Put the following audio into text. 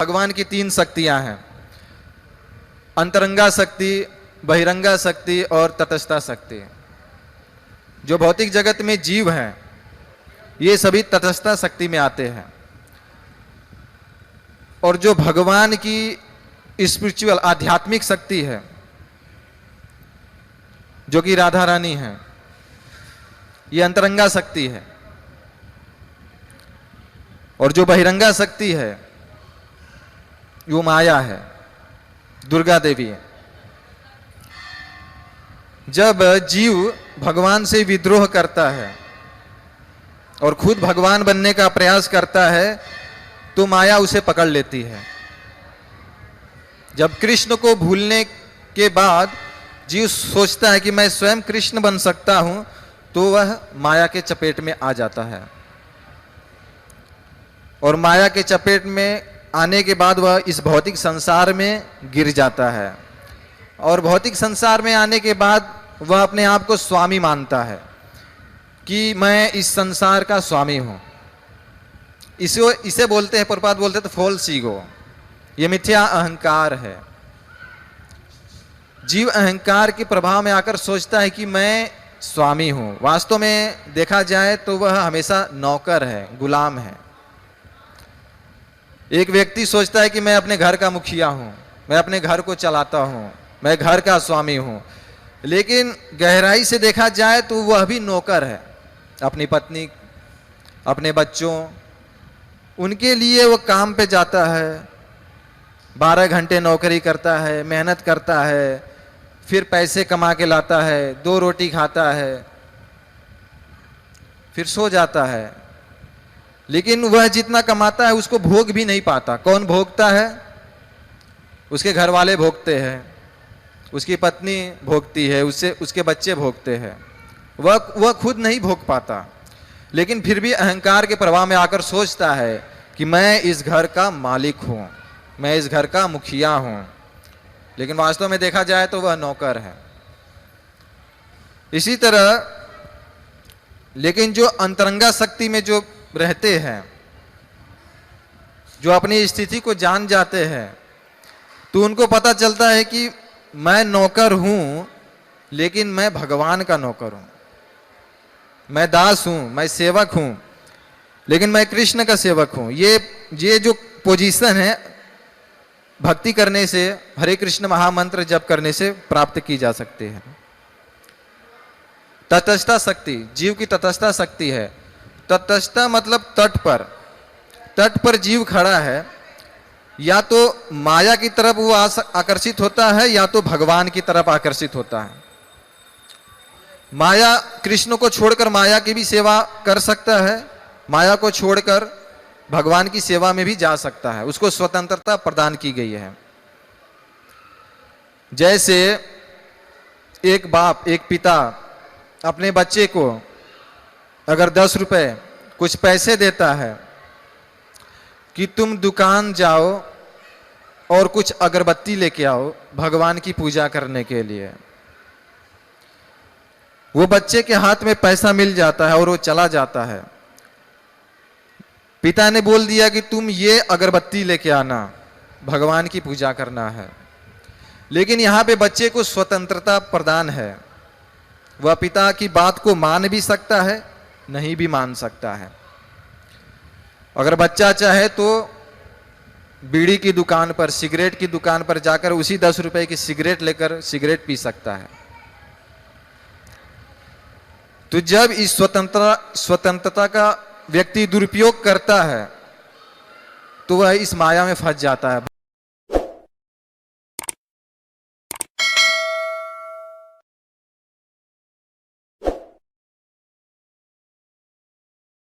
भगवान की तीन शक्तियां हैं, अंतरंगा शक्ति, बहिरंगा शक्ति और तटस्था शक्ति। जो भौतिक जगत में जीव हैं ये सभी तटस्था शक्ति में आते हैं, और जो भगवान की स्पिरिचुअल आध्यात्मिक शक्ति है जो कि राधा रानी है, ये अंतरंगा शक्ति है। और जो बहिरंगा शक्ति है वो माया है, दुर्गा देवी है। जब जीव भगवान से विद्रोह करता है और खुद भगवान बनने का प्रयास करता है तो माया उसे पकड़ लेती है। जब कृष्ण को भूलने के बाद जीव सोचता है कि मैं स्वयं कृष्ण बन सकता हूं, तो वह माया के चपेट में आ जाता है, और माया के चपेट में आने के बाद वह इस भौतिक संसार में गिर जाता है, और भौतिक संसार में आने के बाद वह अपने आप को स्वामी मानता है कि मैं इस संसार का स्वामी हूं। इसे बोलते हैं, प्रभुपाद बोलते हैं तो फॉल्स ईगो, ये मिथ्या अहंकार है। जीव अहंकार के प्रभाव में आकर सोचता है कि मैं स्वामी हूं। वास्तव में देखा जाए तो वह हमेशा नौकर है, गुलाम है। एक व्यक्ति सोचता है कि मैं अपने घर का मुखिया हूं, मैं अपने घर को चलाता हूं, मैं घर का स्वामी हूं, लेकिन गहराई से देखा जाए तो वह भी नौकर है। अपनी पत्नी, अपने बच्चों, उनके लिए वो काम पे जाता है, 12 घंटे नौकरी करता है, मेहनत करता है, फिर पैसे कमा के लाता है, 2 रोटी खाता है, फिर सो जाता है। लेकिन वह जितना कमाता है उसको भोग भी नहीं पाता। कौन भोगता है? उसके घर वाले भोगते हैं, उसकी पत्नी भोगती है, उसके बच्चे भोगते हैं। वह खुद नहीं भोग पाता, लेकिन फिर भी अहंकार के प्रभाव में आकर सोचता है कि मैं इस घर का मालिक हूं, मैं इस घर का मुखिया हूं, लेकिन वास्तव में देखा जाए तो वह नौकर है। इसी तरह, लेकिन जो अंतरंगा शक्ति में जो रहते हैं, जो अपनी स्थिति को जान जाते हैं, तो उनको पता चलता है कि मैं नौकर हूं, लेकिन मैं भगवान का नौकर हूं, मैं दास हूं, मैं सेवक हूं, लेकिन मैं कृष्ण का सेवक हूं। ये जो पोजीशन है भक्ति करने से, हरे कृष्ण महामंत्र जप करने से प्राप्त की जा सकती है। तटस्था शक्ति, जीव की तटस्था शक्ति है। तटस्था मतलब तट पर जीव खड़ा है, या तो माया की तरफ वो आकर्षित होता है या तो भगवान की तरफ आकर्षित होता है। माया, कृष्ण को छोड़कर माया की भी सेवा कर सकता है, माया को छोड़कर भगवान की सेवा में भी जा सकता है। उसको स्वतंत्रता प्रदान की गई है। जैसे एक बाप, एक पिता अपने बच्चे को अगर 10 रुपए कुछ पैसे देता है कि तुम दुकान जाओ और कुछ अगरबत्ती लेके आओ भगवान की पूजा करने के लिए, वो बच्चे के हाथ में पैसा मिल जाता है और वो चला जाता है। पिता ने बोल दिया कि तुम ये अगरबत्ती लेके आना, भगवान की पूजा करना है, लेकिन यहां पे बच्चे को स्वतंत्रता प्रदान है। वह पिता की बात को मान भी सकता है, नहीं भी मान सकता है। अगर बच्चा चाहे तो बीड़ी की दुकान पर, सिगरेट की दुकान पर जाकर उसी 10 रुपए की सिगरेट लेकर सिगरेट पी सकता है। तो जब इस स्वतंत्रता का व्यक्ति दुरुपयोग करता है तो वह इस माया में फंस जाता है।